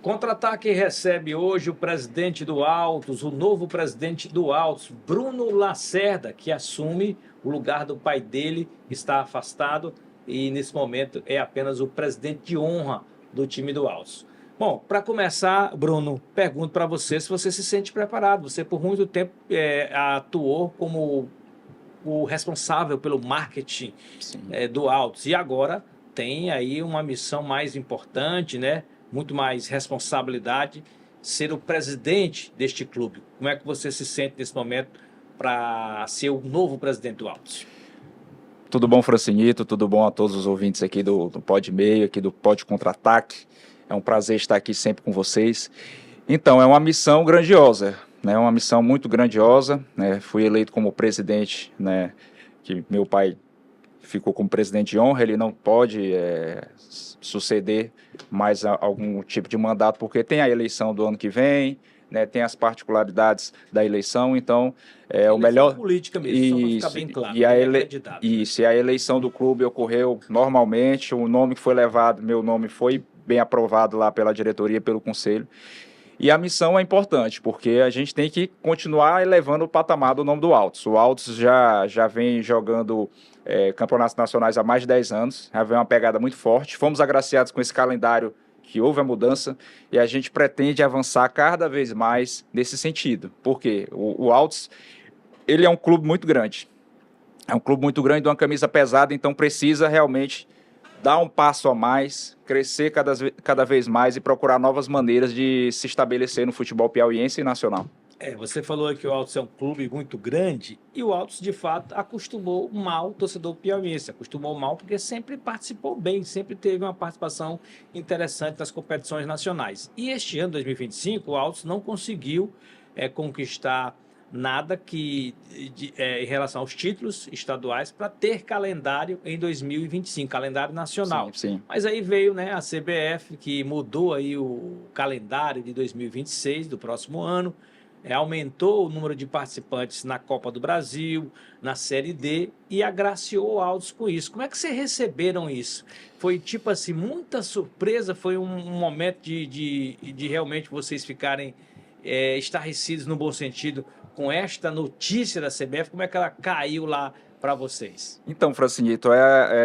Contra-Ataque recebe hoje o presidente do Altos, o novo presidente do Altos, Bruno Lacerda, que assume o lugar do pai dele, está afastado e nesse momento é apenas o presidente de honra do time do Altos. Bom, para começar, Bruno, pergunto para você se você se sente preparado. Você por muito tempo atuou como o responsável pelo marketing do Altos e agora tem aí uma missão mais importante, né? Muito mais responsabilidade, ser o presidente deste clube. Como é que você se sente nesse momento para ser o novo presidente do Altos? Tudo bom, Francinito? Tudo bom a todos os ouvintes aqui do Pod Meio, aqui do Pod Contra-Ataque. É um prazer estar aqui sempre com vocês. Então, é uma missão grandiosa, né? Uma missão muito grandiosa, né? Fui eleito como presidente, né? Que meu pai ficou como presidente de honra, ele não pode suceder mais algum tipo de mandato, porque tem a eleição do ano que vem, né, tem as particularidades da eleição, então o melhor... política mesmo, só para ficar bem claro, e a eleição do clube ocorreu normalmente, o nome que foi levado, meu nome foi bem aprovado lá pela diretoria, pelo conselho. E a missão é importante, porque a gente tem que continuar elevando o patamar do nome do Altos. O Altos já vem jogando campeonatos nacionais há mais de 10 anos, já vem uma pegada muito forte. Fomos agraciados com esse calendário que houve a mudança e a gente pretende avançar cada vez mais nesse sentido. Porque o Altos, ele é um clube muito grande. É um clube muito grande, de uma camisa pesada, então precisa realmente dar um passo a mais, crescer cada vez mais e procurar novas maneiras de se estabelecer no futebol piauiense e nacional. Você falou que o Altos é um clube muito grande e o Altos, de fato, acostumou mal o torcedor piauiense. Acostumou mal porque sempre participou bem, sempre teve uma participação interessante nas competições nacionais. E este ano, 2025, o Altos não conseguiu conquistar nada em relação aos títulos estaduais para ter calendário em 2025, calendário nacional. Sim. Mas aí veio, né, a CBF, que mudou aí o calendário de 2026, do próximo ano, aumentou o número de participantes na Copa do Brasil, na Série D, e agraciou o Altos com isso. Como é que vocês receberam isso? Foi tipo assim, muita surpresa? Foi um momento de realmente vocês ficarem estarrecidos no bom sentido com esta notícia da CBF? Como é que ela caiu lá para vocês? Então, Francinito,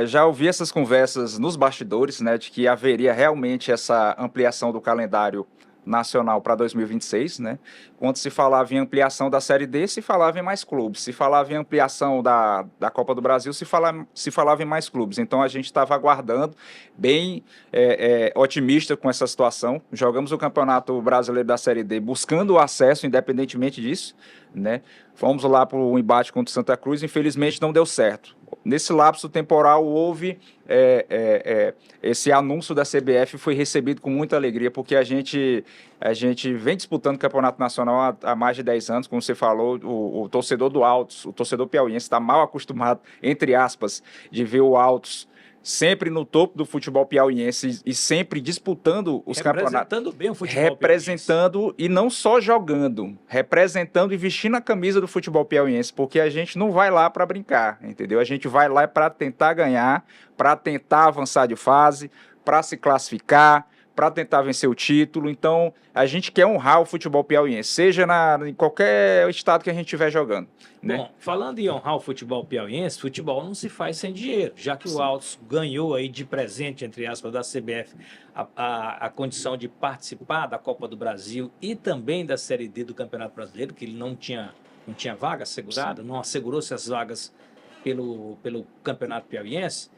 já ouvi essas conversas nos bastidores, né, de que haveria realmente essa ampliação do calendário nacional para 2026, né? Quando se falava em ampliação da Série D, se falava em mais clubes. Se falava em ampliação da Copa do Brasil, se falava em mais clubes. Então, a gente estava aguardando, bem otimista com essa situação. Jogamos o Campeonato Brasileiro da Série D buscando o acesso, independentemente disso, né? Fomos lá para o embate contra o Santa Cruz, infelizmente não deu certo. Nesse lapso temporal houve esse anúncio da CBF, foi recebido com muita alegria, porque a gente vem disputando o Campeonato Nacional há mais de 10 anos, como você falou, o torcedor do Altos, o torcedor piauiense está mal acostumado, entre aspas, de ver o Altos sempre no topo do futebol piauiense e sempre disputando os campeonatos. Representando bem o futebol representando e não só jogando, representando e vestindo a camisa do futebol piauiense, porque a gente não vai lá para brincar, entendeu? A gente vai lá para tentar ganhar, para tentar avançar de fase, para se classificar, para tentar vencer o título. Então, a gente quer honrar o futebol piauiense, seja em qualquer estado que a gente estiver jogando, né? Bom, falando em honrar o futebol piauiense, futebol não se faz sem dinheiro, já que o Altos ganhou aí de presente, entre aspas, da CBF, a condição de participar da Copa do Brasil e também da Série D do Campeonato Brasileiro, que ele não tinha vaga assegurada, não assegurou-se as vagas pelo Campeonato Piauiense.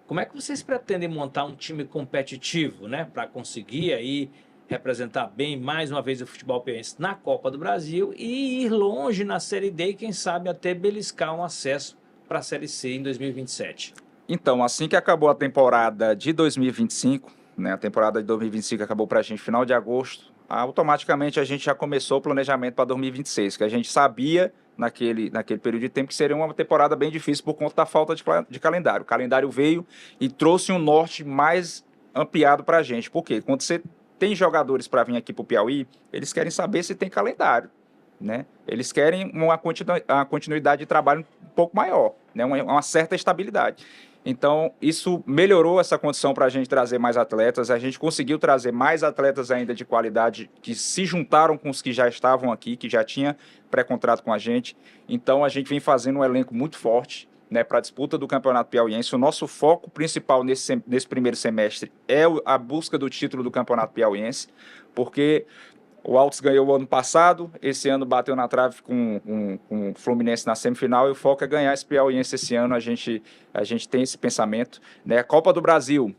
Como é que vocês pretendem montar um time competitivo, né, para conseguir aí representar bem mais uma vez o futebol piauiense na Copa do Brasil e ir longe na Série D e quem sabe até beliscar um acesso para a Série C em 2027? Então, assim que acabou a temporada de 2025, né, a temporada de 2025 acabou para a gente final de agosto, automaticamente a gente já começou o planejamento para 2026, que a gente sabia naquele período de tempo que seria uma temporada bem difícil por conta da falta de calendário. O calendário veio e trouxe um norte mais ampliado para a gente. Por quê? Quando você tem jogadores para vir aqui para o Piauí, eles querem saber se tem calendário, né? Eles querem uma continuidade de trabalho um pouco maior, né? Uma certa estabilidade. Então, isso melhorou essa condição para a gente trazer mais atletas. A gente conseguiu trazer mais atletas ainda de qualidade que se juntaram com os que já estavam aqui, que já tinha pré-contrato com a gente. Então, a gente vem fazendo um elenco muito forte, né, para a disputa do Campeonato Piauiense. O nosso foco principal nesse primeiro semestre é a busca do título do Campeonato Piauiense, porque o Altos ganhou o ano passado, esse ano bateu na trave com o Fluminense na semifinal, e o foco é ganhar esse Piauiense esse ano. A gente tem esse pensamento, né? Copa do Brasil,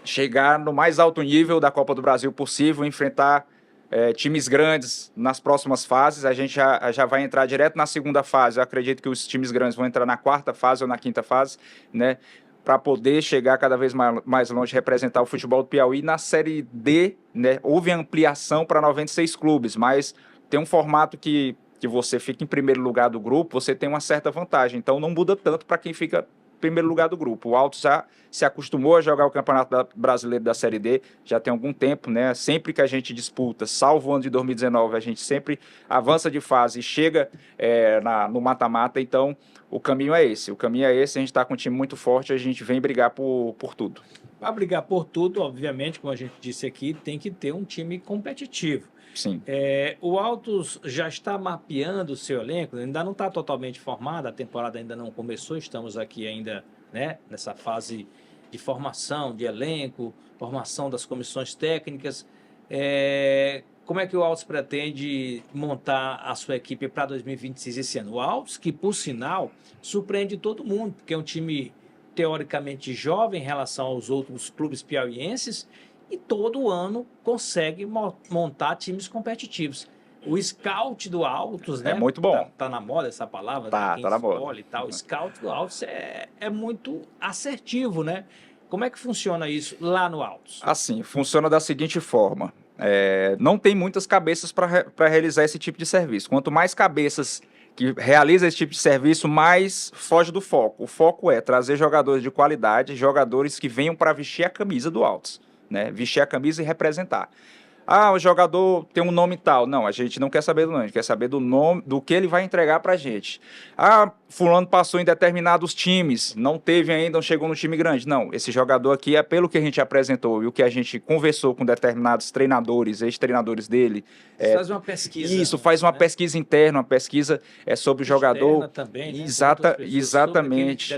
chegar no mais alto nível da Copa do Brasil possível, enfrentar times grandes nas próximas fases. A gente já vai entrar direto na segunda fase. Eu acredito que os times grandes vão entrar na quarta fase ou na quinta fase, né, para poder chegar cada vez mais longe, representar o futebol do Piauí. Na Série D, né, houve ampliação para 96 clubes, mas tem um formato que você fica em primeiro lugar do grupo, você tem uma certa vantagem. Então, não muda tanto para quem fica em primeiro lugar do grupo. O Altos já se acostumou a jogar o Campeonato Brasileiro da Série D, já tem algum tempo, né? Sempre que a gente disputa, salvo o ano de 2019, a gente sempre avança de fase e chega no mata-mata. Então, o caminho é esse. A gente está com um time muito forte, a gente vem brigar por tudo. Para brigar por tudo, obviamente, como a gente disse aqui, tem que ter um time competitivo. Sim. O Altos já está mapeando o seu elenco, ainda não está totalmente formado, a temporada ainda não começou, estamos aqui ainda, né, nessa fase de formação de elenco, formação das comissões técnicas. Como é que o Altos pretende montar a sua equipe para 2026 esse ano? O Altos, que por sinal, surpreende todo mundo, porque é um time teoricamente jovem em relação aos outros clubes piauienses, e todo ano consegue montar times competitivos. O scout do Altos, né? É muito bom. Tá na moda essa palavra, tá na moda. E tal. O scout do Altos é muito assertivo, né? Como é que funciona isso lá no Altos? Assim, funciona da seguinte forma. Não tem muitas cabeças para realizar esse tipo de serviço. Quanto mais cabeças que realiza esse tipo de serviço, mais foge do foco. O foco é trazer jogadores de qualidade, jogadores que venham para vestir a camisa do Altos, né? Vestir a camisa e representar. O jogador tem um nome tal. Não, a gente não quer saber do nome, a gente quer saber do nome, do que ele vai entregar pra gente. Fulano passou em determinados times, não teve ainda, não chegou no time grande. Não, esse jogador aqui é pelo que a gente apresentou e o que a gente conversou com determinados treinadores, ex-treinadores dele. Faz uma pesquisa. Isso, faz uma pesquisa interna, uma pesquisa sobre o jogador. Também, né? Exatamente.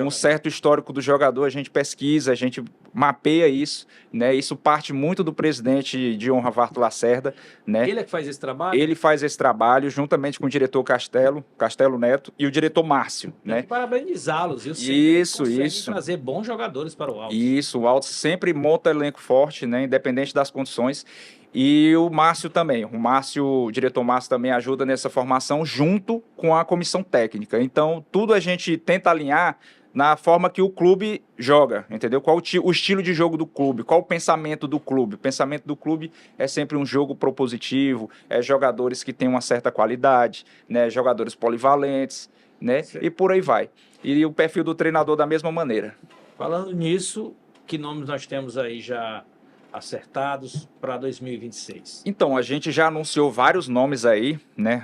Um certo histórico do jogador, a gente pesquisa, a gente mapeia isso, né? Isso parte muito do presidente de honra, Varto Lacerda, né? Ele é que faz esse trabalho? Ele faz esse trabalho juntamente com o diretor Castelo Neto e o diretor Márcio, né? Parabenizá-los. Isso. Trazer bons jogadores para o Altos. Isso, o Altos sempre monta elenco forte, né? Independente das condições. E o Márcio também. O diretor Márcio também ajuda nessa formação junto com a comissão técnica. Então, tudo a gente tenta alinhar na forma que o clube joga, entendeu? Qual o estilo de jogo do clube, qual o pensamento do clube. O pensamento do clube é sempre um jogo propositivo, jogadores que têm uma certa qualidade, né? Jogadores polivalentes, né? Sim. E por aí vai. E o perfil do treinador da mesma maneira. Falando nisso, que nomes nós temos aí já acertados para 2026? Então, a gente já anunciou vários nomes aí, né?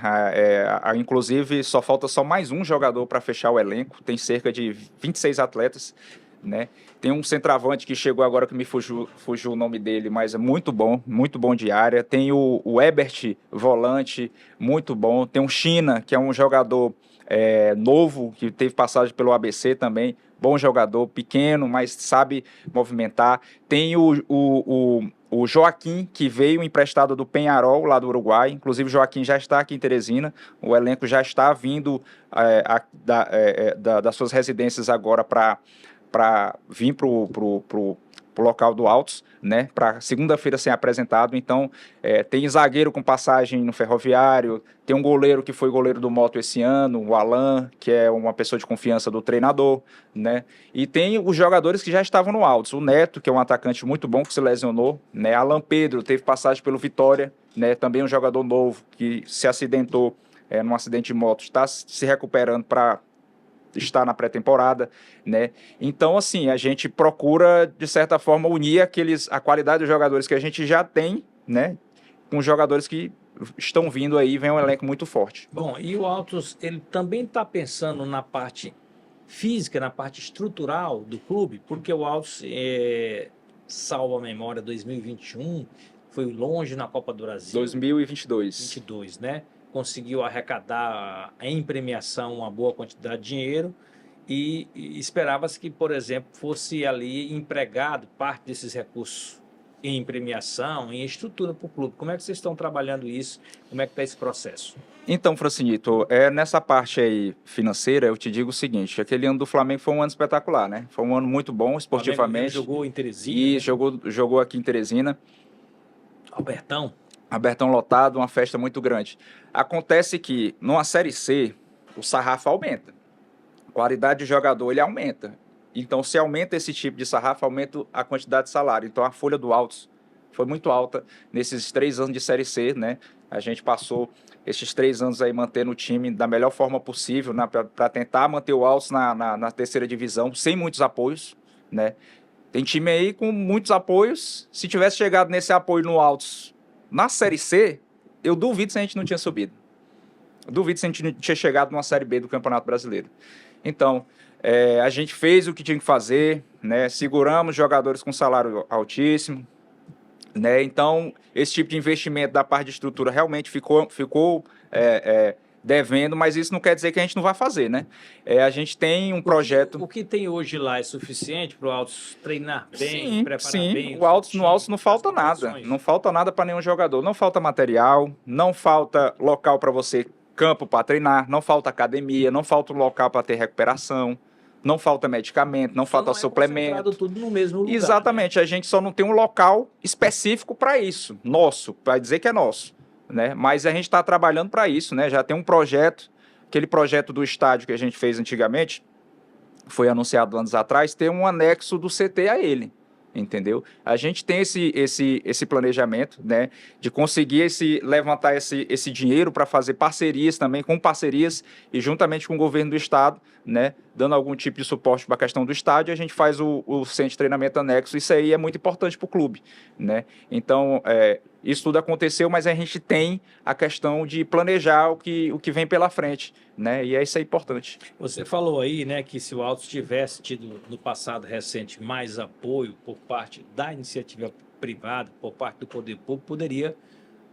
Inclusive, falta só mais um jogador para fechar o elenco. Tem cerca de 26 atletas, né? Tem um centroavante que chegou agora, que me fugiu o nome dele, mas é muito bom de área. Tem o Ebert, volante, muito bom. Tem o China, que é um jogador novo, que teve passagem pelo ABC também. Bom jogador, pequeno, mas sabe movimentar. Tem o Joaquim, que veio emprestado do Peñarol, lá do Uruguai. Inclusive, o Joaquim já está aqui em Teresina. O elenco já está vindo das suas residências agora para vir para o local do Altos, né? Para segunda-feira ser apresentado. Então, tem zagueiro com passagem no Ferroviário, tem um goleiro que foi goleiro do Moto esse ano, o Alan, que é uma pessoa de confiança do treinador, né? E tem os jogadores que já estavam no Altos. O Neto, que é um atacante muito bom, que se lesionou, né? Alan Pedro teve passagem pelo Vitória, né? Também um jogador novo que se acidentou num acidente de moto, está se recuperando para estar na pré-temporada, né? Então, assim, a gente procura, de certa forma, unir a qualidade dos jogadores que a gente já tem, né? Com os jogadores que estão vindo aí, vem um elenco muito forte. Bom, e o Altos, ele também está pensando na parte física, na parte estrutural do clube, porque o Altos, salvo a memória, 2021, foi longe na Copa do Brasil. 2022. 22, né? Conseguiu arrecadar em premiação uma boa quantidade de dinheiro e esperava-se que, por exemplo, fosse ali empregado parte desses recursos em premiação, em estrutura para o clube. Como é que vocês estão trabalhando isso? Como é que está esse processo? Então, Francinito, nessa parte aí financeira, eu te digo o seguinte, aquele ano do Flamengo foi um ano espetacular, né? Foi um ano muito bom esportivamente. Jogou em Teresina. E né? jogou aqui em Teresina. Albertão lotado, uma festa muito grande. Acontece que, numa Série C, o sarrafo aumenta. A qualidade de jogador, ele aumenta. Então, se aumenta esse tipo de sarrafo, aumenta a quantidade de salário. Então, a folha do Altos foi muito alta nesses 3 anos de Série C, né? A gente passou esses 3 anos aí mantendo o time da melhor forma possível, né? Para tentar manter o Altos na terceira divisão, sem muitos apoios, né? Tem time aí com muitos apoios. Se tivesse chegado nesse apoio no Altos na Série C, eu duvido se a gente não tinha subido. Eu duvido se a gente não tinha chegado numa Série B do Campeonato Brasileiro. Então, a gente fez o que tinha que fazer, né? Seguramos jogadores com salário altíssimo, né? Então, esse tipo de investimento da parte de estrutura realmente ficou devendo, mas isso não quer dizer que a gente não vai fazer, né? A gente tem um projeto... O que tem hoje lá é suficiente para o Altos treinar bem, preparar bem? No Altos não falta nada. Não falta nada para nenhum jogador. Não falta material, não falta local para você, campo para treinar, não falta academia, não falta um local para ter recuperação, não falta medicamento, não falta suplemento. Tudo no mesmo lugar. Exatamente, né? A gente só não tem um local específico para isso, nosso, para dizer que é nosso. Né? Mas a gente está trabalhando para isso, né? Já tem um projeto, aquele projeto do estádio que a gente fez antigamente, foi anunciado anos atrás, tem um anexo do CT a ele, entendeu? A gente tem esse planejamento, né, de conseguir levantar esse dinheiro para fazer parcerias também, com parcerias e juntamente com o governo do estado, né, dando algum tipo de suporte para a questão do estádio, a gente faz o centro de treinamento anexo. Isso aí é muito importante para o clube, né? Então, isso tudo aconteceu, mas a gente tem a questão de planejar o que vem pela frente, né? E isso é importante. Você falou aí, né, que se o Altos tivesse tido no passado recente mais apoio por parte da iniciativa privada, por parte do poder público, poderia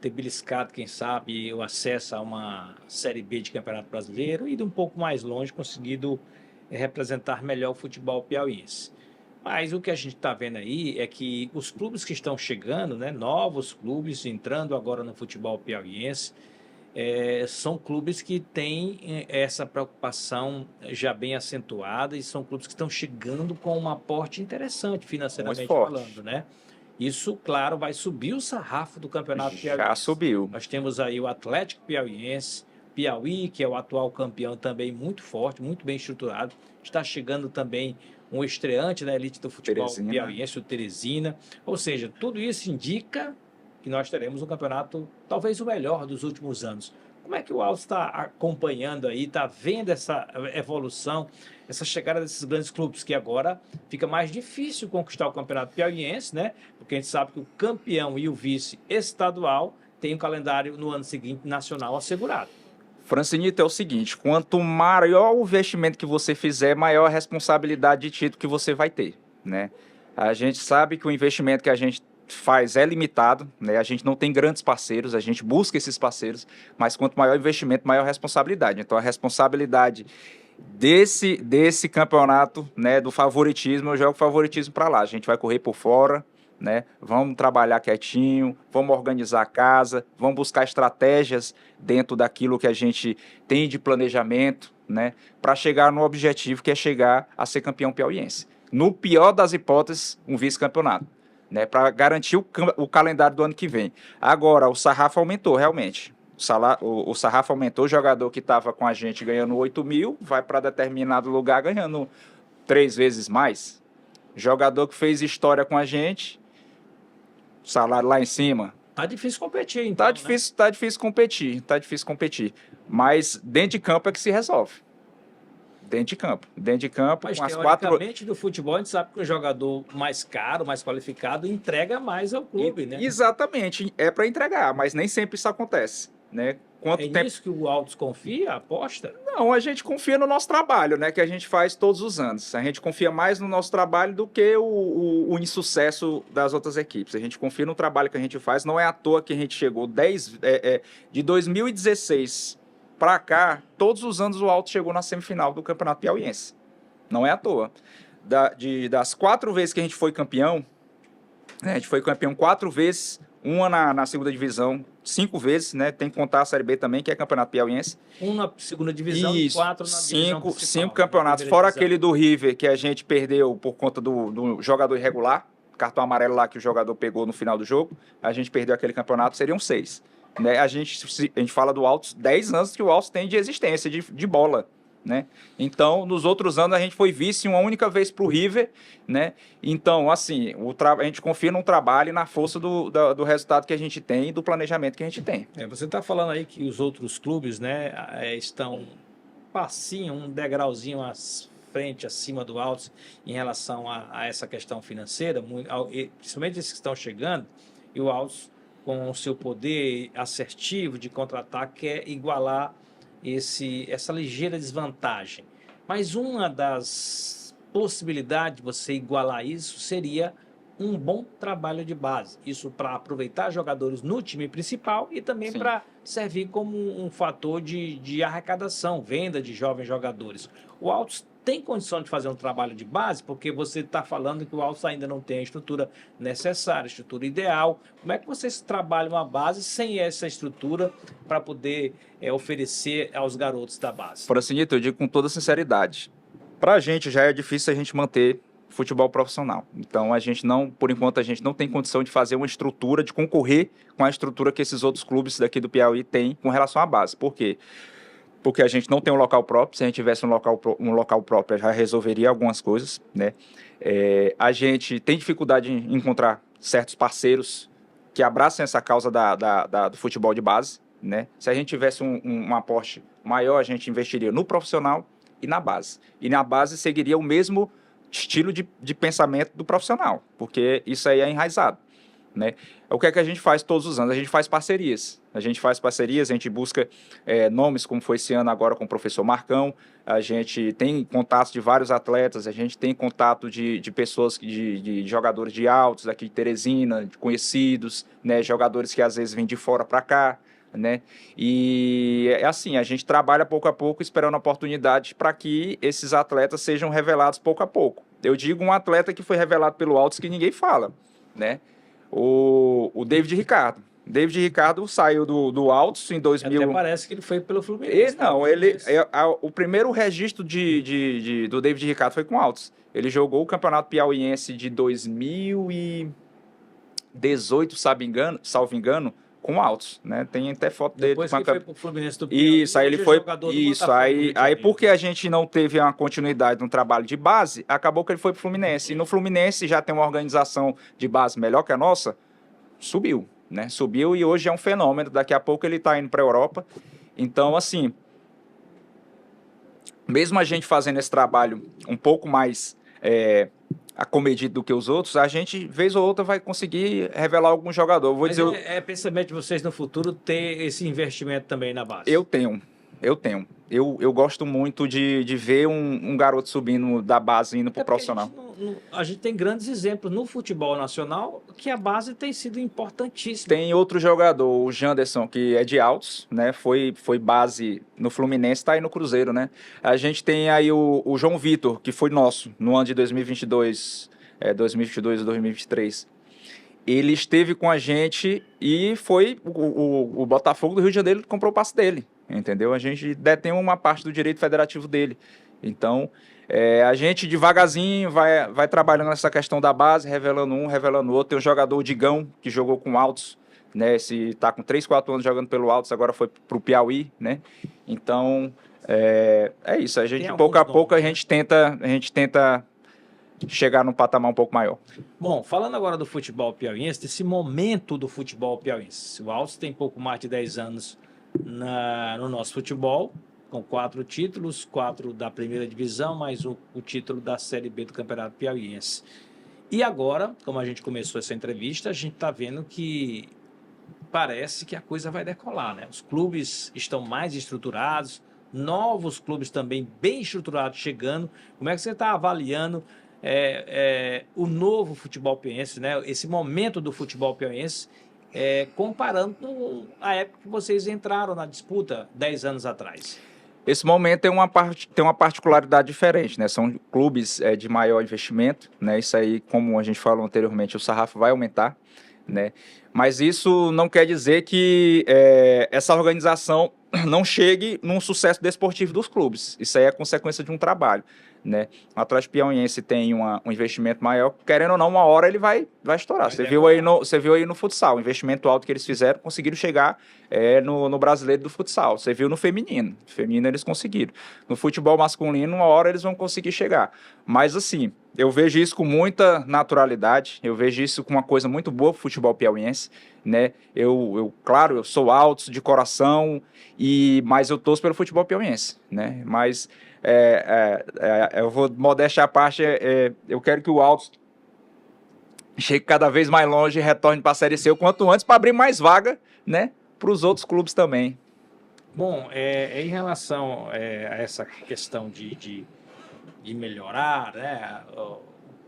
ter beliscado, quem sabe, o acesso a uma Série B de Campeonato Brasileiro e, de um pouco mais longe, conseguido representar melhor o futebol piauiense. Mas o que a gente está vendo aí é que os clubes que estão chegando, né, novos clubes entrando agora no futebol piauiense, são clubes que têm essa preocupação já bem acentuada e são clubes que estão chegando com um aporte interessante financeiramente falando, né? Isso, claro, vai subir o sarrafo do Campeonato Piauiense. Já subiu. Nós temos aí o Atlético Piauiense, Piauí, que é o atual campeão também muito forte, muito bem estruturado. Está chegando também um estreante na elite do futebol piauiense, o Teresina. Ou seja, tudo isso indica que nós teremos um campeonato talvez o melhor dos últimos anos. Como é que o Altos está acompanhando aí, está vendo essa evolução, essa chegada desses grandes clubes, que agora fica mais difícil conquistar o campeonato piauiense, né? Porque a gente sabe que o campeão e o vice estadual tem um calendário no ano seguinte nacional assegurado. Francinito, é o seguinte, quanto maior o investimento que você fizer, maior a responsabilidade de título que você vai ter, né? A gente sabe que o investimento que a gente faz é limitado, né? A gente não tem grandes parceiros, a gente busca esses parceiros, mas quanto maior o investimento, maior a responsabilidade. Então, a responsabilidade desse campeonato, né, do favoritismo, eu jogo favoritismo para lá. A gente vai correr por fora, né? Vamos trabalhar quietinho, vamos organizar a casa, vamos buscar estratégias dentro daquilo que a gente tem de planejamento, né, para chegar no objetivo que é chegar a ser campeão piauiense. No pior das hipóteses, um vice-campeonato, né, para garantir o calendário do ano que vem. Agora, o sarrafo aumentou realmente. O sarrafo aumentou, o jogador que estava com a gente ganhando 8 mil, vai para determinado lugar ganhando 3 vezes mais. Jogador que fez história com a gente, salário lá em cima. Tá difícil competir, então, tá difícil competir. Mas dentro de campo é que se resolve. Dentro de campo, mas com as teoricamente do futebol a gente sabe que o jogador mais caro, mais qualificado, entrega mais ao clube, né? Exatamente, é para entregar, mas nem sempre isso acontece, né? quanto É tempo... nisso que o Altos confia, aposta? Não, a gente confia no nosso trabalho, né, que a gente faz todos os anos. A gente confia mais no nosso trabalho do que o insucesso das outras equipes. A gente confia no trabalho que a gente faz. Não é à toa que a gente chegou de 2016 para cá, todos os anos o Altos chegou na semifinal do Campeonato Piauiense. Não é à toa. Das 4 vezes que a gente foi campeão, né, a gente foi campeão 4 vezes, uma na segunda divisão, 5 vezes, né? Tem que contar a Série B também, que é Campeonato Piauiense. Um na segunda divisão Isso, e 4 na divisão principal. 5 campeonatos, fora divisão. aquele do River, que a gente perdeu por conta do jogador irregular, cartão amarelo lá que o jogador pegou no final do jogo, a gente perdeu aquele campeonato, seriam 6. Né? A gente fala do Altos, 10 anos que o Altos tem de existência, de bola. Né? Então, nos outros anos a gente foi vice uma única vez para o River, né? Então, assim, a gente confia no trabalho e na força do resultado que a gente tem e do planejamento que a gente tem. Você está falando aí que os outros clubes, né, estão um passinho, um degrauzinho à frente, acima do Altos em relação a essa questão financeira, principalmente esses que estão chegando, e o Altos, com o seu poder assertivo de contra-ataque, quer igualar essa ligeira desvantagem. Mas uma das possibilidades de você igualar isso seria um bom trabalho de base. Isso para aproveitar jogadores no time principal e também para servir como um fator de arrecadação, venda de jovens jogadores. O Altos tem condição de fazer um trabalho de base, porque você está falando que o Altos ainda não tem a estrutura necessária, a estrutura ideal. Como é que vocês trabalham a base sem essa estrutura para poder oferecer aos garotos da base? Francilito, eu digo com toda sinceridade, para a gente já é difícil a gente manter futebol profissional. Então, por enquanto, a gente não tem condição de fazer uma estrutura, de concorrer com a estrutura que esses outros clubes daqui do Piauí têm com relação à base. Por quê? Porque a gente não tem um local próprio. Se a gente tivesse um local próprio, já resolveria algumas coisas, né? A gente tem dificuldade em encontrar certos parceiros que abracem essa causa do futebol de base, né? Se a gente tivesse um aporte maior, a gente investiria no profissional e na base. E na base seguiria o mesmo estilo de pensamento do profissional, porque isso aí é enraizado. Né? O que é que a gente faz todos os anos? A gente faz parcerias. A gente busca nomes, como foi esse ano agora com o professor Marcão. A gente tem contatos de vários atletas, a gente tem contato de pessoas, de jogadores de Altos, aqui de Teresina, de conhecidos, né? Jogadores que às vezes vêm de fora para cá. Né? E é assim, a gente trabalha pouco a pouco esperando a oportunidade para que esses atletas sejam revelados pouco a pouco. Eu digo um atleta que foi revelado pelo Altos que ninguém fala, né? O David Ricardo. David Ricardo saiu do Altos em 2000. Até parece que ele foi pelo Fluminense. O primeiro registro do David Ricardo foi com o Altos. Ele jogou o Campeonato Piauiense de 2018, salvo engano, com Altos, né? Tem até foto dele. Depois que foi pro Fluminense do Piauí, isso, aí ele foi. Isso, aí porque a gente não teve uma continuidade no trabalho de base, acabou que ele foi pro Fluminense. E no Fluminense já tem uma organização de base melhor que a nossa, subiu, né? Subiu e hoje é um fenômeno. Daqui a pouco ele tá indo para a Europa. Então, assim, mesmo a gente fazendo esse trabalho um pouco mais acomedido do que os outros, a gente, vez ou outra, vai conseguir revelar algum jogador. É pensamento de vocês no futuro ter esse investimento também na base? Eu tenho. Eu gosto muito de ver um garoto subindo da base indo para o profissional. A gente tem grandes exemplos no futebol nacional que a base tem sido importantíssima. Tem outro jogador, o Janderson, que é de Altos, né? Foi base no Fluminense, está aí no Cruzeiro, né? A gente tem aí o João Vitor, que foi nosso no ano de 2022 e 2023. Ele esteve com a gente e foi o Botafogo do Rio de Janeiro que comprou o passe dele, entendeu? A gente detém uma parte do direito federativo dele. Então, a gente devagarzinho vai trabalhando nessa questão da base, revelando um, revelando outro. Tem um jogador, o Digão, que jogou com o Altos, né? Se está com 3, 4 anos jogando pelo Altos, agora foi para o Piauí, né? Então, é isso. A gente, pouco a pouco, a gente tenta chegar num patamar um pouco maior. Bom, falando agora do futebol piauiense, desse momento do futebol piauiense. O Altos tem pouco mais de 10 anos no nosso futebol, com 4 títulos, 4 da primeira divisão, mais o título da Série B do Campeonato Piauiense. E agora, como a gente começou essa entrevista, a gente está vendo que parece que a coisa vai decolar, né? Os clubes estão mais estruturados, novos clubes também bem estruturados chegando. Como é que você está avaliando o novo futebol piauiense, né? Esse momento do futebol piauiense, comparando com a época que vocês entraram na disputa 10 anos atrás? Esse momento tem uma particularidade diferente, né? São clubes de maior investimento, né? Isso aí, como a gente falou anteriormente, o sarrafo vai aumentar, né? Mas isso não quer dizer que essa organização não chegue num sucesso desportivo dos clubes. Isso aí é consequência de um trabalho, né? O Atlético Piauiense tem um investimento maior, querendo ou não, uma hora ele vai estourar. Você viu aí no futsal, o investimento alto que eles fizeram, conseguiram chegar no brasileiro do futsal. Você viu no feminino. No feminino eles conseguiram. No futebol masculino, uma hora eles vão conseguir chegar. Mas assim, eu vejo isso com muita naturalidade, eu vejo isso com uma coisa muito boa para o futebol piauiense, né? Claro, eu sou Altos de coração, mas eu torço pelo futebol piauiense, né? Mas eu vou modéstia à parte, eu quero que o Altos chegue cada vez mais longe e retorne para a Série C o quanto antes para abrir mais vaga, né? Para os outros clubes também. Bom, em relação a essa questão de melhorar, né, o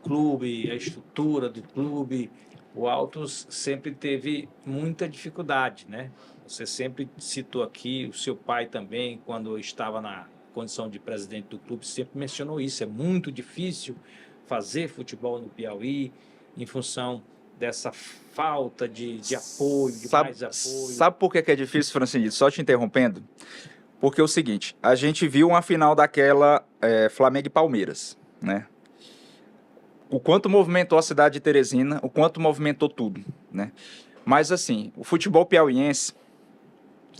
clube, a estrutura do clube, o Altos sempre teve muita dificuldade, né? Você sempre citou aqui, o seu pai também, quando estava na condição de presidente do clube, sempre mencionou isso. É muito difícil fazer futebol no Piauí em função dessa falta de apoio, de mais apoio. Sabe por que é difícil, Francinito? Só te interrompendo. Porque é o seguinte, a gente viu uma final daquela Flamengo e Palmeiras, né? O quanto movimentou a cidade de Teresina, o quanto movimentou tudo, né? Mas assim, o futebol piauiense,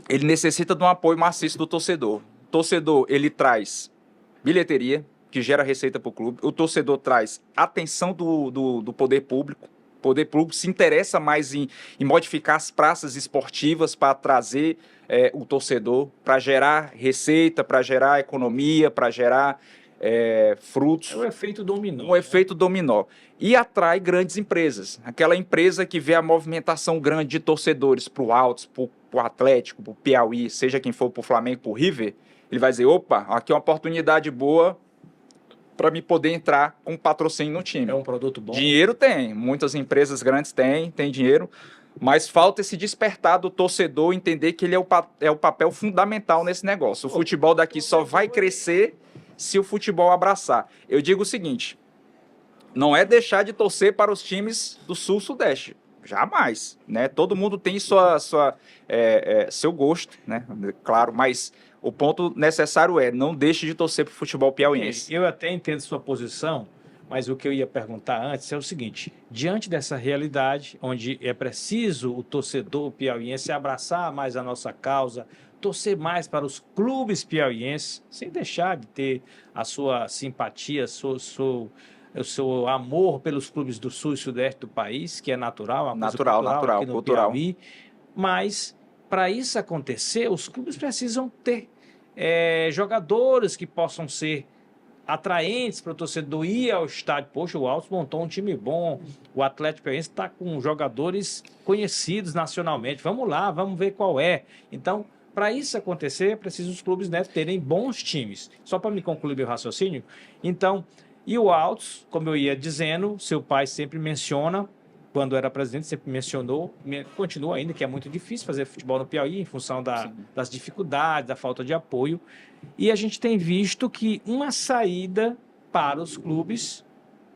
ele necessita de um apoio maciço do torcedor. O torcedor, ele traz bilheteria, que gera receita para o clube. O torcedor traz atenção do poder público. O poder público se interessa mais em modificar as praças esportivas para trazer o torcedor, para gerar receita, para gerar economia, para gerar frutos. É o efeito dominó. Um efeito dominó. E atrai grandes empresas. Aquela empresa que vê a movimentação grande de torcedores para o Altos, para o Atlético, para o Piauí, seja quem for, para o Flamengo, para o River, ele vai dizer, opa, aqui é uma oportunidade boa para me poder entrar com patrocínio no time. É um produto bom? Dinheiro tem, muitas empresas grandes têm dinheiro, mas falta esse despertar do torcedor entender que ele é o papel fundamental nesse negócio. O futebol daqui só vai crescer se o futebol abraçar. Eu digo o seguinte, não é deixar de torcer para os times do Sul-Sudeste, jamais, né? Todo mundo tem seu gosto, né? Claro, mas o ponto necessário não deixe de torcer para o futebol piauiense. Eu até entendo sua posição, mas o que eu ia perguntar antes é o seguinte, diante dessa realidade, onde é preciso o torcedor piauiense abraçar mais a nossa causa, torcer mais para os clubes piauienses, sem deixar de ter a sua simpatia, o seu amor pelos clubes do Sul e Sudeste do país, que é natural, uma coisa cultural aqui no Piauí, mas para isso acontecer, os clubes precisam ter jogadores que possam ser atraentes para o torcedor ir ao estádio. Poxa, o Altos montou um time bom, o Atlético Piauiense está com jogadores conhecidos nacionalmente, vamos lá, vamos ver qual é. Então, para isso acontecer, é preciso os clubes, né, terem bons times. Só para me concluir meu raciocínio, então, e o Altos, como eu ia dizendo, seu pai sempre menciona, quando era presidente, sempre mencionou, continua ainda, que é muito difícil fazer futebol no Piauí, em função das dificuldades, da falta de apoio. E a gente tem visto que uma saída para os clubes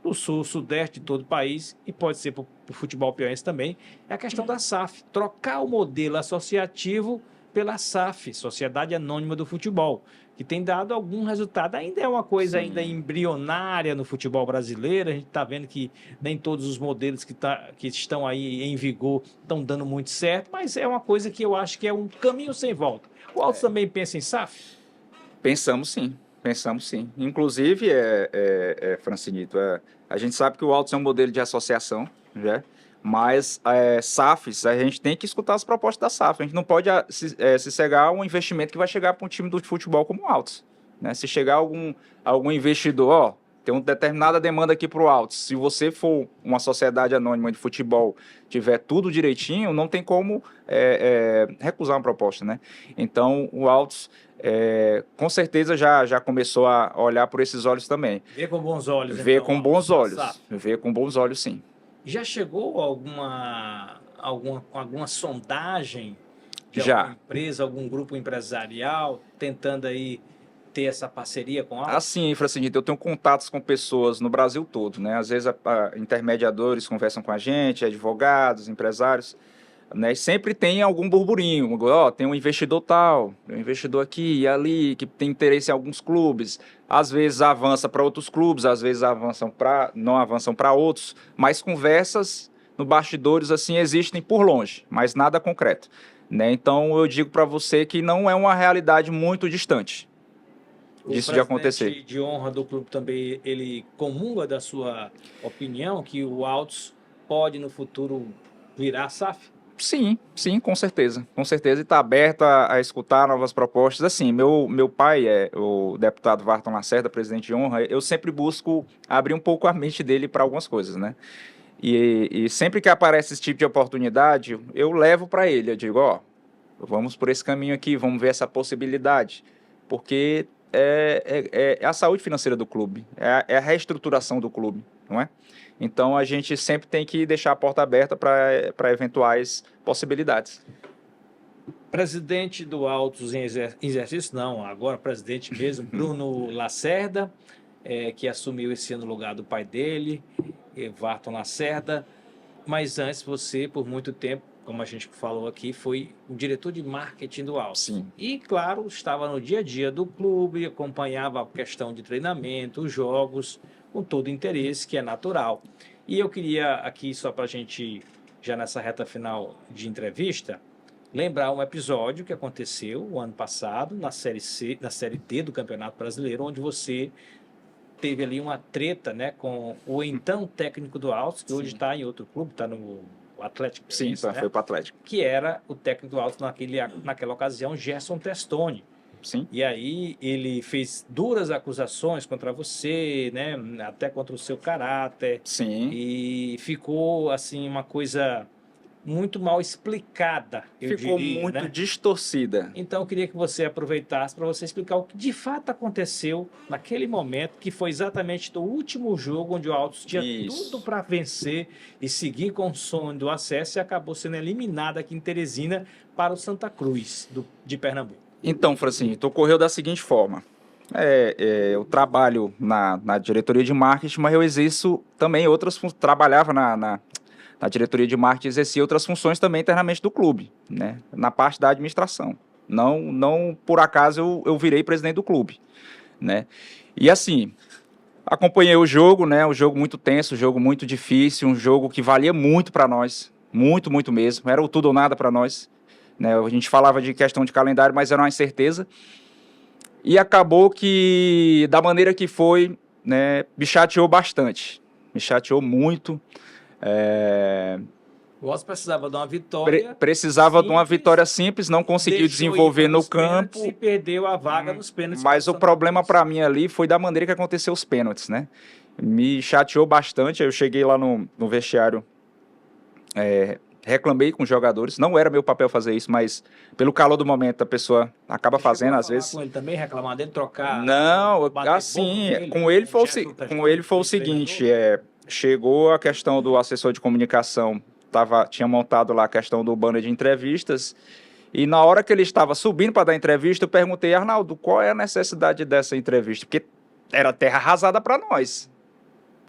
do Sul, Sudeste de todo o país, e pode ser para o futebol piauiense também, é a questão da SAF. Trocar o modelo associativo pela SAF, Sociedade Anônima do Futebol, que tem dado algum resultado. Ainda é uma coisa ainda embrionária no futebol brasileiro, a gente está vendo que nem todos os modelos que estão aí em vigor estão dando muito certo, mas é uma coisa que eu acho que é um caminho sem volta. O Altos também pensa em SAF? Pensamos sim. Inclusive, Francinito, a gente sabe que o Altos é um modelo de associação, né? Mas SAFs, a gente tem que escutar as propostas da SAF. A gente não pode se cegar a um investimento que vai chegar para um time do futebol como o Altos, né? Se chegar algum investidor, tem uma determinada demanda aqui para o Altos. Se você for uma sociedade anônima de futebol, tiver tudo direitinho, não tem como recusar uma proposta, né? Então, o Altos, com certeza, já começou a olhar por esses olhos também. Vê com bons olhos, Vê então, com bons olhos. SAF. Vê com bons olhos, sim. Já chegou alguma sondagem de Já. alguma empresa, algum grupo empresarial, tentando aí ter essa parceria com a Altos? Assim, Francisco, eu tenho contatos com pessoas no Brasil todo, né? Às vezes intermediadores conversam com a gente, advogados, empresários, né? E sempre tem algum burburinho, ó, tem um investidor tal, tem um investidor aqui e ali, que tem interesse em alguns clubes, às vezes avança para outros clubes, às vezes não avançam para outros, mas conversas no bastidores assim existem por longe, mas nada concreto, né? Então eu digo para você que não é uma realidade muito distante disso de acontecer. O presidente de honra do clube também, ele comunga da sua opinião que o Altos pode no futuro virar SAF? Sim, com certeza, e está aberto a escutar novas propostas. Assim, meu pai é o deputado Varton Lacerda, presidente de honra, eu sempre busco abrir um pouco a mente dele para algumas coisas, né? E sempre que aparece esse tipo de oportunidade, eu levo para ele, eu digo, ó, vamos por esse caminho aqui, vamos ver essa possibilidade, porque é a saúde financeira do clube, é a reestruturação do clube, não é? Então, a gente sempre tem que deixar a porta aberta para eventuais possibilidades. Presidente do Altos em exercício, não, agora presidente mesmo, Bruno Lacerda, que assumiu esse ano o lugar do pai dele, Varton Lacerda, mas antes você, por muito tempo, como a gente falou aqui, foi o diretor de marketing do Altos. Sim. E, claro, estava no dia a dia do clube, acompanhava a questão de treinamento, os jogos, com todo interesse, que é natural. E eu queria aqui, só para a gente, já nessa reta final de entrevista, lembrar um episódio que aconteceu o ano passado, na Série D do Campeonato Brasileiro, onde você teve ali uma treta, né, com o então técnico do Altos, que hoje está em outro clube, está no Atlético. Sim, né? Foi para o Atlético. Que era o técnico do Altos naquela ocasião, Gerson Testoni. Sim. E aí ele fez duras acusações contra você, né, até contra o seu caráter. Sim. E ficou assim uma coisa muito mal explicada, eu Ficou diria, muito né? distorcida. Então eu queria que você aproveitasse para você explicar o que de fato aconteceu naquele momento, que foi exatamente o último jogo onde o Altos tinha tudo para vencer e seguir com o sonho do acesso e acabou sendo eliminado aqui em Teresina para o Santa Cruz de Pernambuco. Então, Francisco, ocorreu da seguinte forma. Eu trabalho na diretoria de marketing, mas eu exerço também trabalhava na diretoria de marketing, exercia outras funções também internamente do clube, né? Na parte da administração. Não por acaso eu virei presidente do clube, né? E assim, acompanhei o jogo, né? Um jogo muito tenso, um jogo muito difícil, um jogo que valia muito para nós, muito, muito mesmo. Era o tudo ou nada para nós, né? A gente falava de questão de calendário, mas era uma incerteza. E acabou que, da maneira que foi, né, me chateou bastante. Me chateou muito. O Altos precisava de uma vitória. Precisava de uma vitória simples, não conseguiu desenvolver no campo. E perdeu a vaga nos pênaltis. Mas o problema para mim ali foi da maneira que aconteceu os pênaltis, né? Me chateou bastante. Eu cheguei lá no vestiário, reclamei com os jogadores. Não era meu papel fazer isso, mas pelo calor do momento a pessoa acaba fazendo às vezes. Com ele também, reclamar dele, trocar. Não, assim, com ele foi o seguinte, chegou a questão do assessor de comunicação, tinha montado lá a questão do banner de entrevistas, e na hora que ele estava subindo para dar entrevista, eu perguntei, Arnaldo, qual é a necessidade dessa entrevista? Porque era terra arrasada para nós.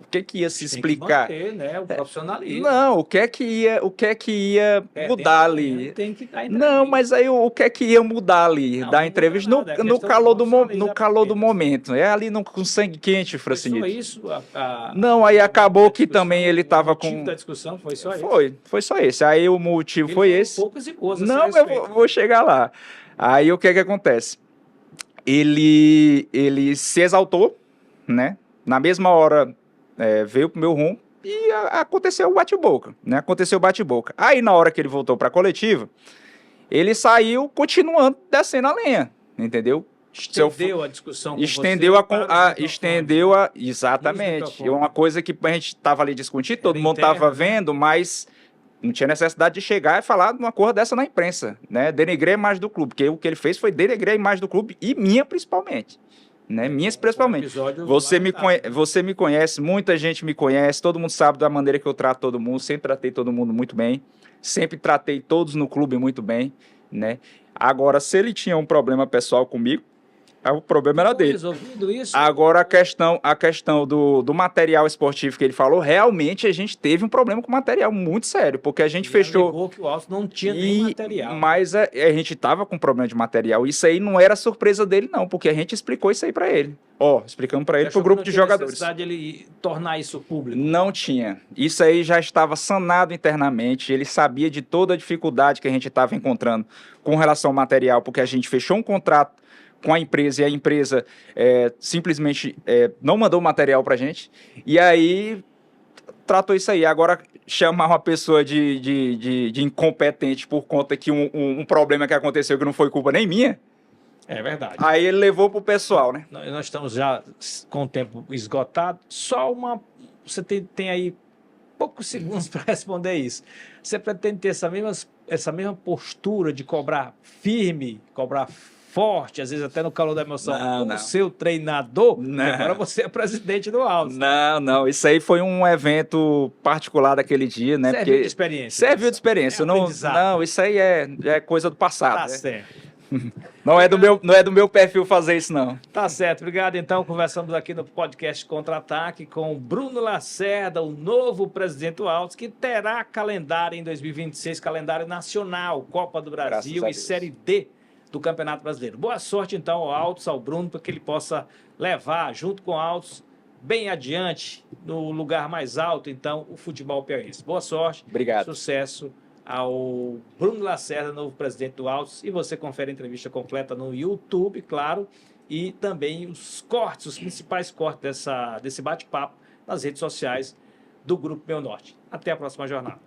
O que ia se explicar? Tem que manter, né, o profissionalismo. Não, o que é que ia mudar ali? Tem que dar não, mas aí o que é que ia mudar ali? Não, da não entrevista nada, no calor do momento. É ali com sangue quente, Francisco. Foi isso? Não, aí acabou que também ele estava com... O motivo da discussão foi só isso? Foi só esse. Aí o motivo foi esse. Poucas e boas. Não, eu vou chegar lá. Aí o que é que acontece? Ele se exaltou, né? Na mesma hora... veio pro meu rumo e aconteceu o bate-boca, né? Aconteceu o bate-boca. Aí, na hora que ele voltou para a coletiva, ele saiu continuando descendo a lenha, entendeu? estendeu a discussão com estendeu você a, para os microfones. estendeu a, Nos exatamente. microfones. É uma coisa que a gente estava ali discutindo, todo Era mundo interno, estava né? vendo, mas não tinha necessidade de chegar e falar de uma coisa dessa na imprensa, né? Denegrir a imagem do clube, porque o que ele fez foi denegrir a imagem do clube e minha principalmente, né? Minhas Um principalmente. episódio Você lamentável. me conhece, muita gente me conhece, todo mundo sabe da maneira que eu trato todo mundo, sempre tratei todo mundo muito bem, sempre tratei todos no clube muito bem, né? Agora, se ele tinha um problema pessoal comigo, o problema era Foi dele. resolvido isso? Agora, a questão do material esportivo que ele falou, realmente a gente teve um problema com o material muito sério, porque a gente Ele fechou. alegou que o Altos não tinha nem material. Mas a gente tava com problema de material. Isso aí não era surpresa dele, não, porque a gente explicou isso aí para ele. Explicamos para ele, Achou pro grupo que de não tinha jogadores. necessidade de ele tornar isso público? Não tinha. Isso aí já estava sanado internamente. Ele sabia de toda a dificuldade que a gente estava encontrando com relação ao material, porque a gente fechou um contrato com a empresa e a empresa simplesmente não mandou o material para a gente. E aí tratou isso aí. Agora, chamar uma pessoa de incompetente por conta que um problema que aconteceu que não foi culpa nem minha, É verdade. aí ele levou pro pessoal, né? Nós estamos já com o tempo esgotado. Só uma. Você tem aí poucos segundos para responder isso. Você pretende ter essa mesma postura de cobrar firme, cobrar forte, às vezes até no calor da emoção, como seu treinador? Não. Porque agora você é presidente do Altos. Não. Isso aí foi um evento particular daquele dia, né? Serviu de experiência. Serviu de experiência. Não, isso aí é coisa do passado. Tá né? certo. Não é do meu perfil fazer isso, não. Tá certo, obrigado. Então, conversamos aqui no podcast Contra-Ataque com o Bruno Lacerda, o novo presidente do Altos, que terá calendário em 2026, calendário nacional, Copa do Brasil e Série D do Campeonato Brasileiro. Boa sorte, então, ao Altos, ao Bruno, para que ele possa levar, junto com o Altos, bem adiante, no lugar mais alto, então, o futebol piauiense. Boa sorte. Obrigado. Sucesso ao Bruno Lacerda, novo presidente do Altos, e você confere a entrevista completa no YouTube, claro, e também os cortes, os principais cortes desse bate-papo nas redes sociais do Grupo Meu Norte. Até a próxima jornada.